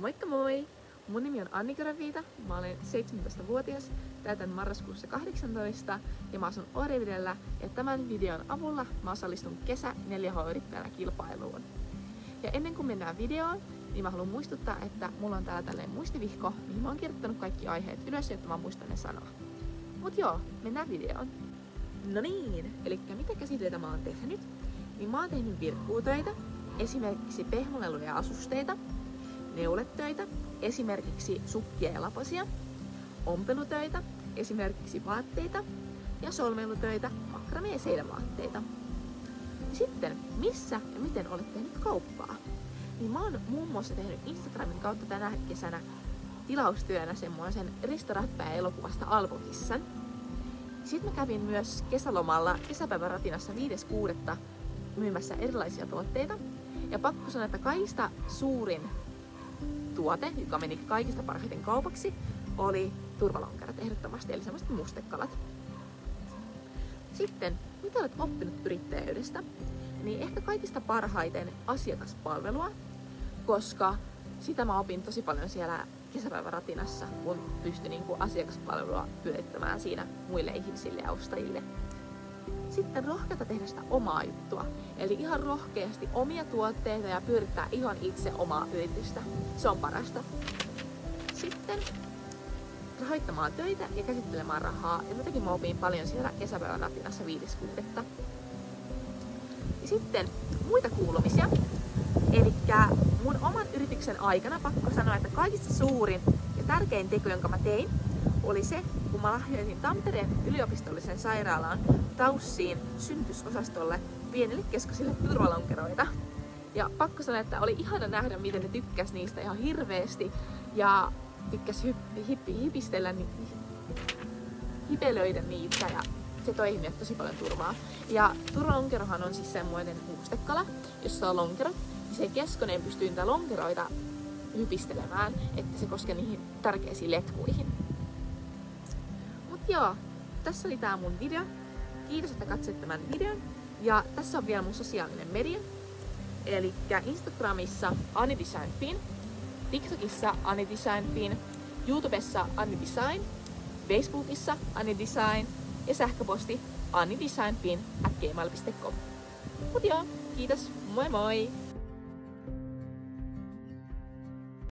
Moikka moi! Mun nimi on Annika Raviita, mä olen 17-vuotias, täytän marraskuussa 18 ja mä asun Orivedellä ja tämän videon avulla mä osallistun kesä 4H-yrittäjänä kilpailuun. Ja ennen kuin mennään videoon, niin mä haluan muistuttaa, että mulla on täällä tälleen muistivihko, mihin mä oon kirjoittanut kaikki aiheet ylös, jotta mä muistan ne sanoa. Mut joo, mennään videoon. No niin, eli mitä käsitöitä mä oon tehnyt? Niin mä oon tehnyt virkkuutöitä, esimerkiksi pehmoleluja asusteita, neuletöitä, esimerkiksi sukkia ja lapasia, ompelutöitä, esimerkiksi vaatteita ja solmeilutöitä, makramia ja seinävaatteita. Sitten, missä ja miten olet tehnyt kauppaa? Niin mä oon muun muassa tehnyt Instagramin kautta tänä kesänä tilaustyönä semmoisen Risto Räppää-elokuvasta Alpokissan. Sitten mä kävin myös kesälomalla kesäpäiväratinassa 5.6. myymässä erilaisia tuotteita. Ja pakko sanoa, että kaikista suurin tuote, joka meni kaikista parhaiten kaupaksi, oli turvalonkerat ehdottomasti, eli semmoiset mustekalat. Sitten, mitä olet oppinut yrittäjyydestä? Niin ehkä kaikista parhaiten asiakaspalvelua, koska sitä mä opin tosi paljon siellä kesäpäiväratinassa, kun pystyin asiakaspalvelua pyörittämään siinä muille ihmisille ja ostajille. Sitten rohkeata tehdä sitä omaa juttua, eli ihan rohkeasti omia tuotteita ja pyörittää ihan itse omaa yritystä. Se on parasta. Sitten rahoittamaan töitä ja käsittelemään rahaa, ja jotenkin mä opin paljon siellä kesäpäiväratinassa 5.6. Ja sitten muita kuulumisia. Eli mun oman yrityksen aikana pakko sanoa, että kaikista suurin ja tärkein teko, jonka mä tein, oli se, kun mä lahjoitin Tampereen yliopistollisen sairaalaan Taussiin synnytysosastolle pienille keskosille turvalonkeroita. Ja pakko sanoa, että oli ihana nähdä, miten ne tykkäs niistä ihan hirveästi ja tykkäs hipistellä, hipelöidä niitä ja se toi ihmille tosi paljon turvaa. Ja turvalonkerohan on siis semmoinen mustekala, jossa on lonkero. Se keskonen pystyy niitä lonkeroita hypistelemään, että se koskee niihin tärkeisiin letkuihin. Mut joo, tässä oli tää mun video. Kiitos, että katsoit tämän videon. Ja tässä on vielä mun sosiaalinen media. Eli Instagramissa AnniDesignFin, TikTokissa AnniDesignFin, YouTubessa AnniDesign, Facebookissa AnniDesign ja sähköposti annidesignfin@gmail.com. Mut joo, kiitos, moi moi!